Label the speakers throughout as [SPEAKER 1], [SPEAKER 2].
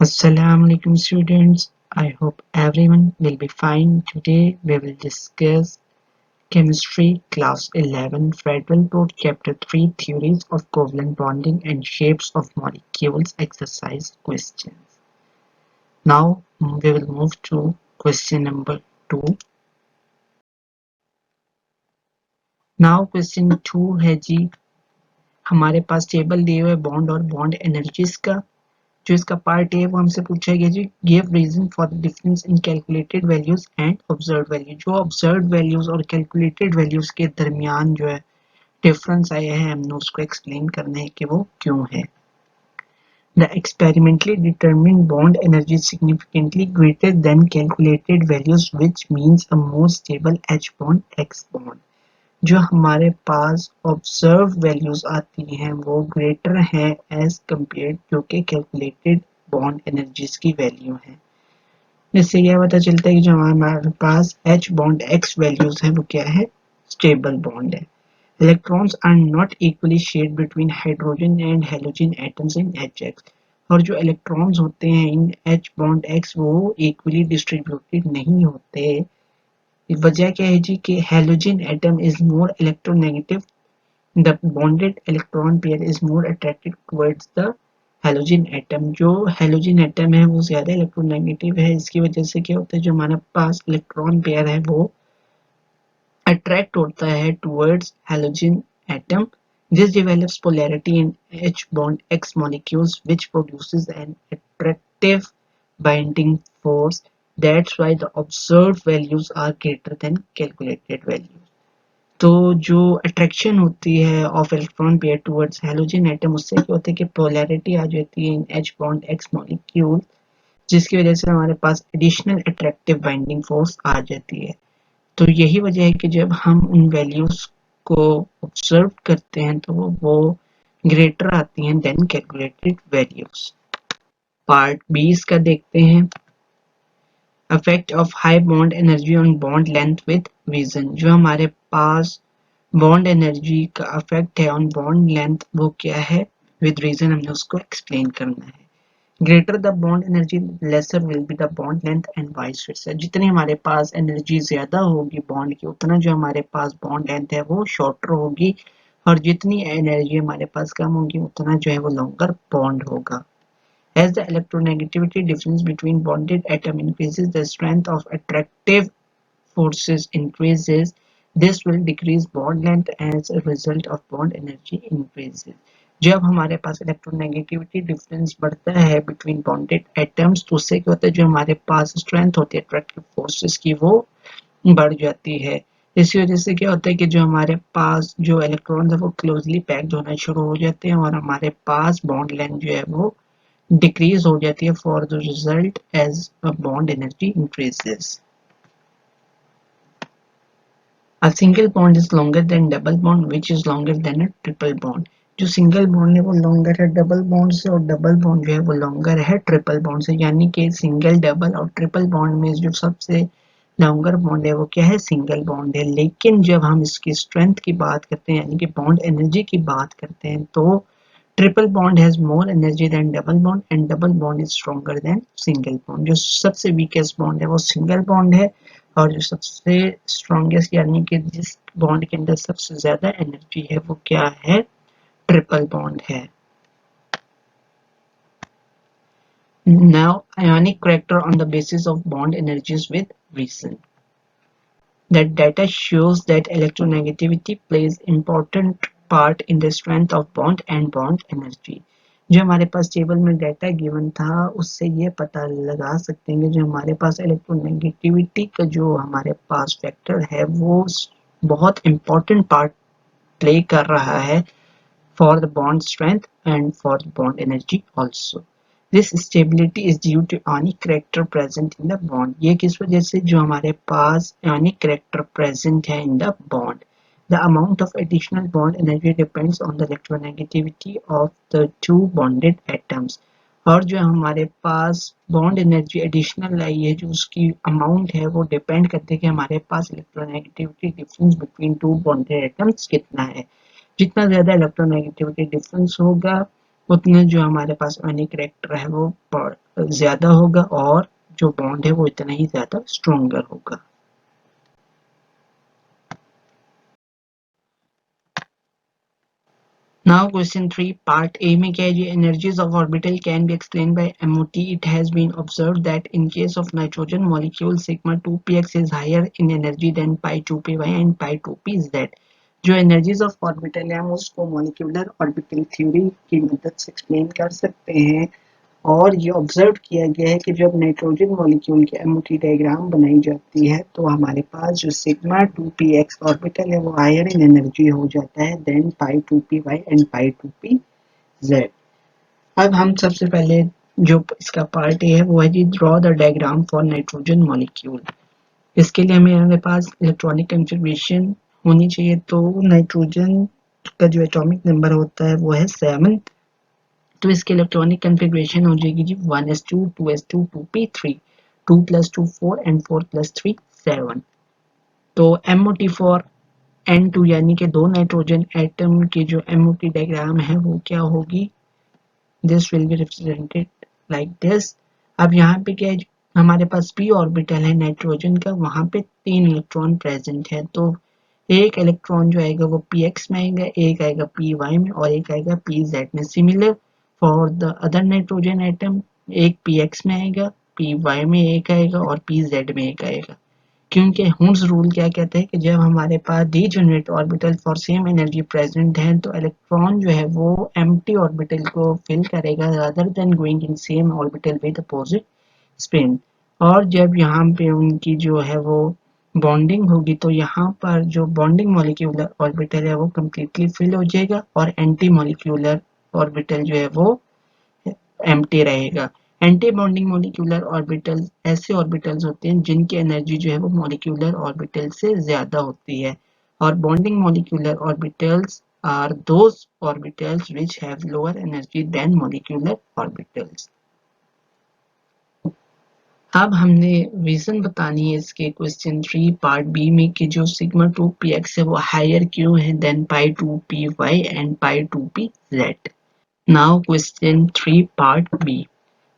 [SPEAKER 1] Assalamu alaikum students. I hope everyone will be fine. Today we will discuss Chemistry Class 11 Federal Board Chapter 3 Theories of Covalent Bonding and Shapes of Molecules exercise questions. Now we will move to question number 2. Now question 2 है जी, हमारे पास table दिए हुए bond और bond energies का। जो इसका part है वो हमसे पूछा गया जी, give reason for the difference in calculated values and observed value. जो ऑब्जर्व्ड वैल्यूज और कैलकुलेटेड वैल्यूज के दरमियान जो है डिफरेंस आया है, हमने उसको एक्सप्लेन करना है कि वो क्यों है। The experimentally determined bond energy is significantly greater than calculated values, which means a more stable H bond X bond. जो हमारे पास ऑब्जर्व वैल्यूज आती हैं वो ग्रेटर हैं एज कम्पेयर जो कि कैलकुलेटेड बॉन्ड एनर्जीज की वैल्यू है। इससे यह पता चलता है कि जो हमारे पास H बॉन्ड X वैल्यूज हैं वो क्या है, स्टेबल बॉन्ड है। Electrons are not equally shared between hydrogen and halogen atoms in HX। और जो इलेक्ट्रॉन्स होते हैं इन H बॉन्ड X वो इक्वली डिस्ट्रीब्यूटेड नहीं होते। वजह क्या है जी कि halogen atom is more electronegative, the bonded electron pair is more attracted towards the halogen atom. जो हेलोजन एटम है वो ज्यादा इलेक्ट्रोनेगेटिव है, इसकी वजह से क्या होता है जो हमारे पास इलेक्ट्रॉन पेयर है वो अट्रैक्ट होता है towards halogen atom. This develops polarity in H bond X molecules which produces an attractive binding force. That's why the observed values are greater than calculated values. तो जो अट्रैक्शन होती है of electron pair towards halogen atom, उससे क्या होता है कि polarity आ जाती है इन H बॉन्ड X मॉलिक्यूल, जिसकी वजह से हमारे पास एडिशनल अट्रैक्टिव बाइंडिंग फोर्स आ जाती है। तो यही वजह है कि जब हम उन वैल्यूज को ऑब्जर्व करते हैं तो वो ग्रेटर आती हैं देन कैलकुलेटेड वैल्यूज। पार्ट 20 का देखते हैं, effect of high bond energy on bond length with vision. जो हमारे पास बॉन्ड एनर्जी का इफेक्ट है ऑन बॉन्ड लेंथ वो क्या है, विद रीजन हमने उसको एक्सप्लेन करना है। Greater the bond energy laser will be the bond length and vice versa. जितनी हमारे पास एनर्जी ज्यादा होगी बॉन्ड की, उतना जो हमारे पास बॉन्ड लेंथ है वो शॉर्टर होगी, और जितनी एनर्जी हमारे पास कम होगी उतना जो है वो लॉन्गर बॉन्ड होगा। As the electronegativity difference between bonded atom increases, the strength of attractive forces increases. This will decrease bond length as a result of bond energy increases. जब हमारे पास इलेक्ट्रोनेगेटिविटी डिफरेंस बढ़ता है बिटवीन बॉन्डेड एटम्स तो उससे क्या होता है जो हमारे पास स्ट्रेंथ होती है अट्रैक्टिव फोर्सेस की वो बढ़ जाती है। इसी वजह से क्या होता है कि जो हमारे पास जो इलेक्ट्रॉन है वो क्लोजली पैक्ड होना शुरू हो जाते हैं और हमारे पास बॉन्ड लेंथ जो है वो डिक्रीज हो जाती है for the result as a bond energy increases. A single bond is longer than double bond which is longer than a triple bond। जो सिंगल बॉन्ड है वो लॉन्गर है डबल बॉन्ड से, और डबल बॉन्ड जो है वो लॉन्गर है ट्रिपल बॉन्ड से। यानी कि सिंगल, डबल और ट्रिपल बॉन्ड में जो सबसे लॉन्गर बॉन्ड है वो क्या है, सिंगल बॉन्ड है। लेकिन जब हम इसकी स्ट्रेंथ की बात करते हैं यानी कि बॉन्ड एनर्जी की बात करते हैं तो triple bond has more energy than double bond and double bond is stronger than single bond. जो सबसे वीकेस्ट बॉन्ड है वो सिंगल बॉन्ड है, और जो सबसे स्ट्रॉन्गेस्ट यानी कि जिस बॉन्ड के अंदर सबसे ज्यादा एनर्जी है वो क्या है, ट्रिपल बॉन्ड है। Now ionic character on the basis of bond energies with reason. That data shows that electronegativity plays important part in the strength of bond and bond energy। जो हमारे पास टेबल में data given था उससे ये पता लगा सकते हैं कि जो हमारे पास इलेक्ट्रोनेगेटिविटी का जो हमारे पास फैक्टर है वो बहुत इम्पोर्टेंट पार्ट प्ले कर रहा है for the bond strength and for the bond energy also. This stability is due to ionic character present in the bond। ये किस वजह से, जो हमारे पास ionic character present है in the bond। The amount of additional bond energy depends on the electronegativity of the two bonded atoms। और जो हमारे पास बॉन्ड एनर्जी एडिशनल आई है, जो उसकी अमाउंट है वो डिपेंड करती है कि हमारे पास electronegativity difference between two bonded atoms कितना है। जितना ज्यादा इलेक्ट्रोनेगेटिविटी डिफरेंस होगा उतना जो हमारे पास आयनिक कैरेक्टर है वो ज्यादा होगा और जो बॉन्ड है वो इतना ही ज्यादा स्ट्रोंगर होगा। Now question 3 part A में क्या है जी, energies of orbital can be explained by MOT. It has been observed that in case of nitrogen molecule sigma 2px is higher in energy than pi 2py and pi 2pz. जो energies of orbital है हम उसको molecular orbital theory की मदद से explain कर सकते हैं और ये ऑब्जर्व किया गया है कि जब नाइट्रोजन मॉलिक्यूल की एमओटी डायग्राम बनाई जाती है तो हमारे पास जो सिग्मा 2px ऑर्बिटल है वो हायर इन एनर्जी हो जाता है than pi 2py and pi 2pz। अब हम सबसे पहले जो इसका पार्ट है वो है जी draw the diagram for nitrogen molecule. इसके लिए हमें हमारे पास इलेक्ट्रॉनिक कंफर्मेशन होनी चाहिए। तो नाइट्रोजन का जो एटॉमिक नंबर होता है वो है 7। तो इसकी इलेक्ट्रॉनिक कन्फिग्रेशन हो जाएगी जी 1s2 2s2 2p3 2 + 2 4 एंड 4 + 3 7। तो MOT फॉर N2 यानी कि दो नाइट्रोजन एटम की जो MOT डायग्राम है वो क्या होगी, this will be represented like this. अब यहाँ पे क्या है, हमारे पास p ऑर्बिटल है नाइट्रोजन का, वहां पे 3 इलेक्ट्रॉन प्रेजेंट है। तो एक इलेक्ट्रॉन जो आएगा वो px में आएगा, एक आएगा py में और एक आएगा pz में। Similar for the other nitrogen atom, एक px में आएगा, py में एक आएगा और pz में एक आएगा। क्योंकि हुड्स रूल क्या कहता है कि जब हमारे पास degenerate orbital for same energy present है तो इलेक्ट्रॉन जो है वो एम्प्टी ऑर्बिटल को फिल करेगा rather than going in same orbital with opposite spin. और जब यहाँ पे उनकी जो है वो बॉन्डिंग होगी तो यहाँ पर जो बॉन्डिंग मॉलिक्यूलर ऑर्बिटल है वो कम्प्लीटली फिल हो जाएगा और एंटी मॉलिक्यूलर ऑर्बिटल जो है वो एम्प्टी रहेगा। एंटी बॉन्डिंग मॉलिक्यूलर ऑर्बिटल ऐसे ऑर्बिटल्स होते हैं जिनकी एनर्जी जो है वो मॉलिक्यूलर ऑर्बिटल से ज्यादा होती है और bonding molecular orbitals are those orbitals which have lower energy than molecular orbitals. अब हमने रीजन बतानी है इसके क्वेश्चन 3 पार्ट बी में कि जो सिग्मा 2px है वो हायर क्यों है than pi 2py and pi 2pz। Now question 3 part B,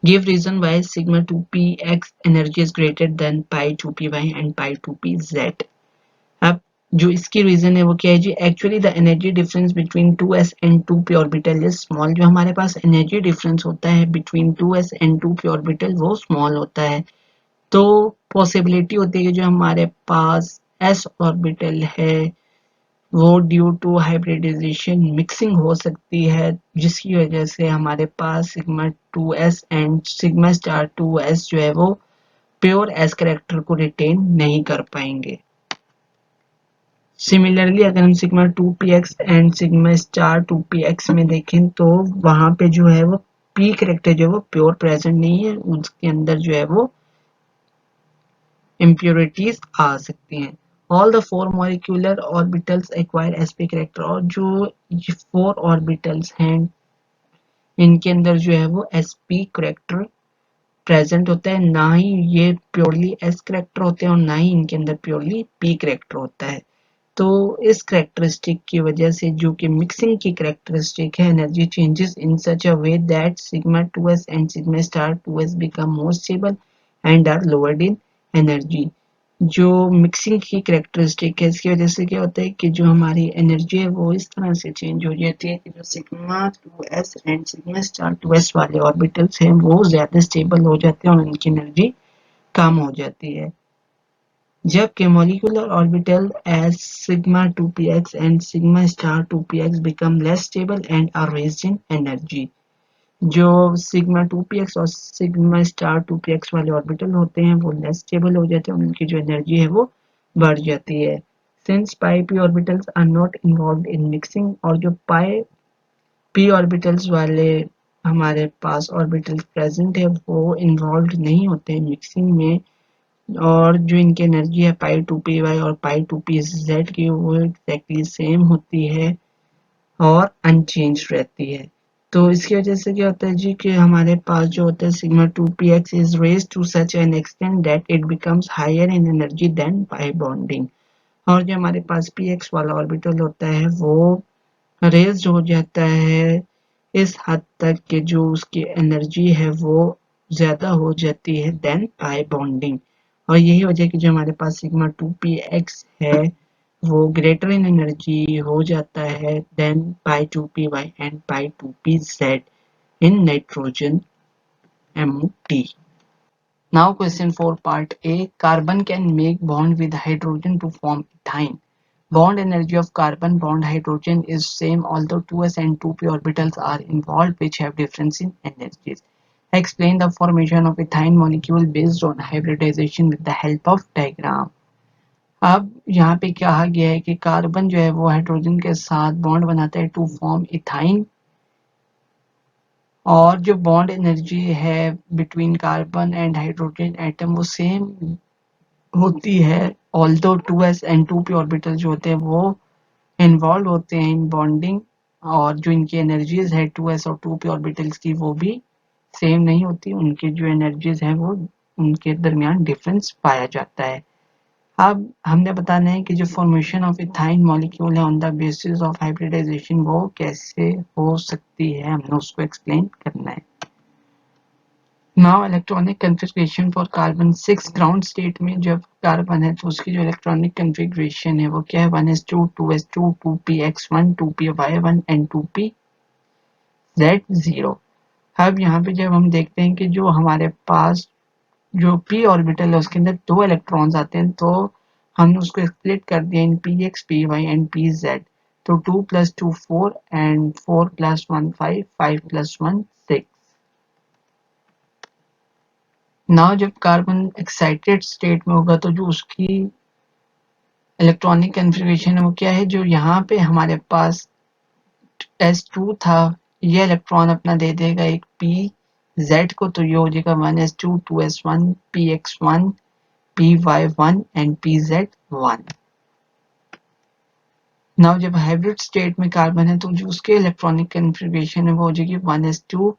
[SPEAKER 1] give reason why sigma 2px energy is greater than pi 2py and pi 2pz। अब जो इसकी रीजन है वो क्या है जी, actually the energy difference between 2s and 2p orbital is small. जो हमारे पास एनर्जी डिफरेंस होता है between 2s and 2p orbital वो स्मॉल होता है। तो पॉसिबिलिटी होती है कि जो हमारे पास s ऑर्बिटल है वो ड्यू टू हाइब्रिडाइजेशन मिक्सिंग हो सकती है जिसकी वजह से हमारे पास sigma 2s and sigma star 2s जो है वो प्योर s कैरेक्टर को रिटेन नहीं कर पाएंगे। सिमिलरली अगर हम sigma 2px and sigma star 2px में देखें तो वहां पे जो है वो p कैरेक्टर जो है वो प्योर प्रेजेंट नहीं है, उसके अंदर जो है वो impurities आ सकती हैं। All the four molecular orbitals acquire sp character और जो 4 orbitals हैं इनके अंदर जो है वो sp character प्रेजेंट होता है, ना ही ये प्योरली s character होते हैं और ना ही इनके अंदर प्योरली p character होता है। तो इस करेक्टरिस्टिक की वजह से जो कि मिक्सिंग की करेक्टरिस्टिक है, energy changes in such a way that sigma 2s and sigma star 2s become more stable and are lowered in energy. जो मिक्सिंग की करेक्टरिस्टिक है इसकी वजह से क्या होता है कि जो हमारी एनर्जी है वो इस तरह से चेंज हो जाती है कि जो sigma 2s and sigma star 2s वाले ऑर्बिटल्स हैं वो ज्यादा स्टेबल हो जाते हैं और उनकी एनर्जी कम हो जाती है। जबकि molecular orbital as sigma 2px and sigma star 2px become less stable and are raised in energy। जो sigma 2px और sigma star 2px वाले ऑर्बिटल होते हैं वो लेस स्टेबल हो जाते हैं, उनकी जो एनर्जी है वो बढ़ जाती है। Since pi p orbitals are not involved in mixing और जो पाई p orbitals वाले हमारे पास ऑर्बिटल्स प्रेजेंट है वो इन्वॉल्व नहीं होते हैं मिक्सिंग में और जो इनकी एनर्जी है पाई 2py और पाई 2pz की वो एग्जैक्टली सेम होती है और अनचेंज रहती है। तो इसकी वजह से क्या होता है जी कि हमारे पास जो होता है sigma 2px is raise to such an extent that it becomes higher in energy than pi bonding. और जो हमारे पास px वाला ऑर्बिटल होता है वो रेज हो जाता है इस हद तक कि जो उसकी एनर्जी है वो ज्यादा हो जाती है देन पाई बॉन्डिंग। और यही वजह है कि जो हमारे पास सिग्मा 2px है वो ग्रेटर इन एनर्जी हो जाता है than pi 2py and pi 2pz in nitrogen MOT. Now question 4 part A. Carbon can make bond with hydrogen to form ethyne. Bond energy of carbon bond hydrogen is same although 2s and 2p orbitals are involved which have difference in energies. Explain the formation of ethyne molecule based on hybridization with the help of diagram. अब यहाँ पे कहा गया है कि carbon जो है वो हाइड्रोजन के साथ बॉन्ड बनाता है टू फॉर्म इथाइन और जो बॉन्ड एनर्जी है between carbon and hydrogen atom वो सेम होती है although 2s and 2p orbital जो होते हैं वो इन्वॉल्व होते हैं इन बॉन्डिंग और जो इनकी एनर्जीज है 2s और 2p ऑर्बिटल्स की वो भी सेम नहीं होती उनकी जो एनर्जीज है वो उनके दरमियान डिफरेंस पाया जाता है। अब हमने बताना है कि जो फॉर्मेशन ऑफ इथाइन मॉलिक्यूल है on the basis of hybridisation वो कैसे हो सकती है हमने उसको एक्सप्लेन करना है। Now electronic configuration for carbon 6 ground state में जब कार्बन है तो उसकी जो इलेक्ट्रॉनिक कन्फिग्रेशन है वो क्या है 1s2 2s2 2px1 2py1 and 2pz0। अब यहाँ पे जब हम देखते हैं कि जो हमारे पास जो p ऑर्बिटल है उसके अंदर 2 इलेक्ट्रॉन्स आते हैं तो हमने उसको स्प्लिट कर दिया इन px py एंड pz। तो 2 + 2 4 एंड 4 + 1 5 5 + 1 6। नाउ जब कार्बन एक्साइटेड स्टेट में होगा तो जो उसकी इलेक्ट्रॉनिक कन्फिग्रेशन है वो क्या है जो यहाँ पे हमारे पास S2 था ये इलेक्ट्रॉन अपना दे देगा एक pz को तो ये हो जाएगा 1s2 2s1 px1 py1 and pz1। Now जब हाइब्रिड स्टेट में कार्बन है तो जो उसके इलेक्ट्रॉनिक कन्फिग्रेशन है वो हो जाएगी 1s2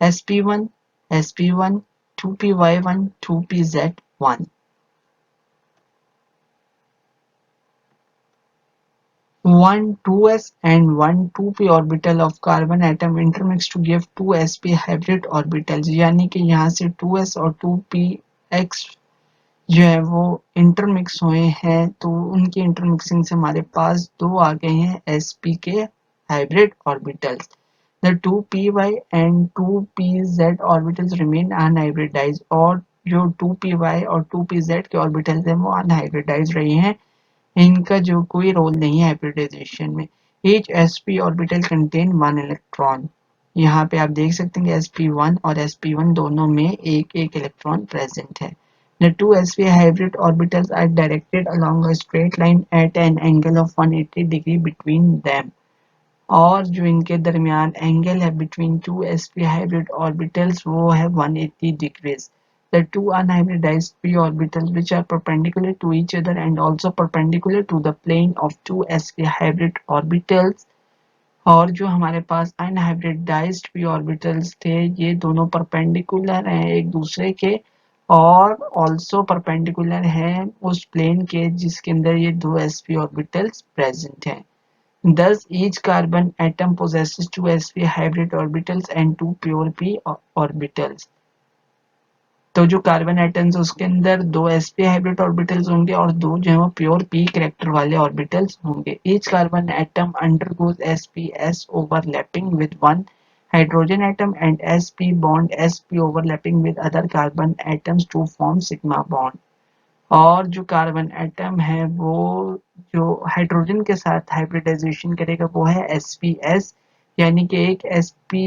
[SPEAKER 1] sp1 sp1 2py1 2pz1। 1 2s and 1 2p orbital of carbon atom intermix to give 2 sp hybrid orbitals यानी कि यहाँ से 2s और 2px जो है वो इंटरमिक्स हुए हैं तो उनकी इंटरमिक्सिंग से हमारे पास दो आ गए हैं sp के hybrid orbitals. The 2py and 2pz orbitals remain unhybridized और जो 2py और 2pz के ऑर्बिटल्स हैं वो अनहाइब्रिडाइज रहे हैं इनका जो कोई रोल नहीं है हाइब्रिडाइजेशन में। Each sp orbital contain one electron। यहाँ पे आप देख सकते हैं कि sp1 और sp1 दोनों में एक एक इलेक्ट्रॉन प्रेजेंट है। The two sp hybrid orbitals are directed along a straight line at an angle of 180 degree between them। और जो इनके दरमियान एंगल है between two sp hybrid orbitals वो है 180 degrees। The two unhybridized p orbitals which are perpendicular to each other and also perpendicular to the plane of two sp hybrid orbitals और जो हमारे पास अनहाइब्रिडाइज्ड p orbitals थे ये दोनों perpendicular हैं एक दूसरे के और ऑल्सो परपेंडिकुलर हैं उस प्लेन के जिसके अंदर ये दो sp orbitals प्रेजेंट हैं। Thus, each carbon atom possesses two sp hybrid orbitals and two pure p orbitals। तो जो कार्बन एटम्स उसके अंदर दो sp हाइब्रिड ऑर्बिटल्स होंगे और दो जो है वो प्योर p करेक्टर वाले ऑर्बिटल्स होंगे। Each carbon atom undergoes sps overlapping with one hydrogen atom and sp bond sp overlapping with other carbon atoms to form sigma bond। और जो कार्बन एटम है वो जो हाइड्रोजन के साथ हाइब्रिडाइजेशन करेगा वो है sps यानी कि एक sp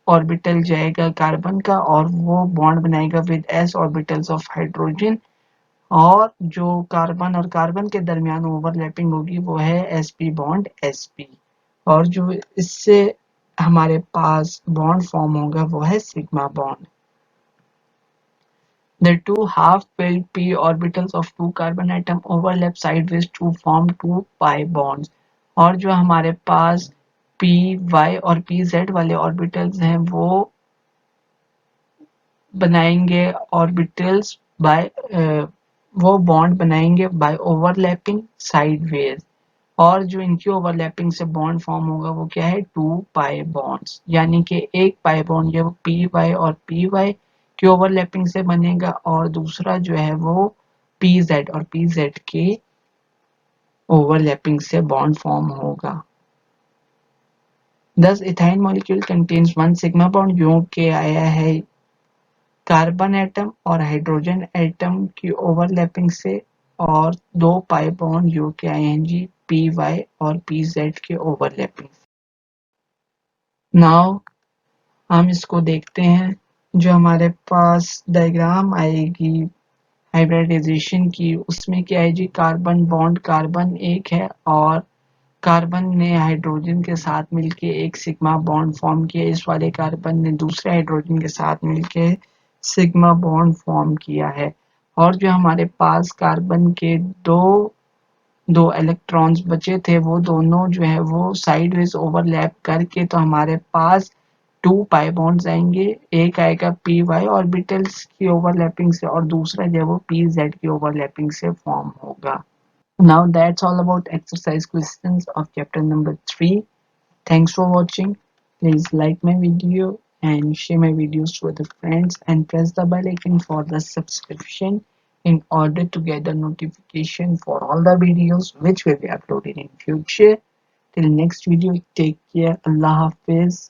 [SPEAKER 1] ऑर्बिटल जाएगा कार्बन का और वो बॉन्ड बनाएगा with s orbitals of hydrogen और जो कार्बन और कार्बन के दरमियान ओवरलैपिंग होगी वो है sp बॉन्ड sp और जो इससे हमारे पास बॉन्ड फॉर्म होगा वो है sigma bond. The two half-filled p orbitals of two carbon atoms overlap sideways to form two pi bonds। और जो हमारे पास पी वाई और पी जेड वाले ऑर्बिटल्स हैं वो बनाएंगे ऑर्बिटल्स बाय वो बॉन्ड बनाएंगे बाय ओवरलैपिंग साइडवेज, और जो इनकी ओवरलैपिंग से बॉन्ड फॉर्म होगा वो क्या है, 2 पाई बॉन्ड्स, यानी कि एक पाई बॉन्ड जो है वो पी वाई और पी वाई की ओवरलैपिंग से बनेगा, और दूसरा जो है वो पी जेड और पी जेड के ओवरलैपिंग से बॉन्ड फॉर्म होगा। Thus ethyl molecule contains one sigma bond जो कि आया है कार्बन एटम और हाइड्रोजन एटम की ओवरलैपिंग से, और 2 पाई बॉन्ड जो कि आए हैं जी पी वाई और पी जेड के ओवरलैपिंग से। नाउ हम इसको देखते हैं, जो हमारे पास डायग्राम आएगी हाइब्रिडाइजेशन की, उसमें क्या है जी, कार्बन बॉन्ड कार्बन एक है और कार्बन ने हाइड्रोजन के साथ मिलके एक सिग्मा बॉन्ड फॉर्म किया, इस वाले कार्बन ने दूसरे हाइड्रोजन के साथ मिलके सिग्मा बॉन्ड फॉर्म किया है, और जो हमारे पास कार्बन के दो दो इलेक्ट्रॉन्स बचे थे वो दोनों जो है वो साइडवेज ओवरलैप करके, तो हमारे पास 2 पाई बॉन्ड्स आएंगे, एक आएगा पी वाई ऑर्बिटल्स की ओवरलैपिंग से और दूसरा जो है वो पी जेड की ओवरलैपिंग से फॉर्म होगा। Now that's all about exercise questions of chapter number 3. Thanks for watching. Please like my video and share my videos to other friends and press the bell icon for the subscription in order to get the notification for all the videos which will be uploaded in future. Till next video, take care. Allah Hafiz.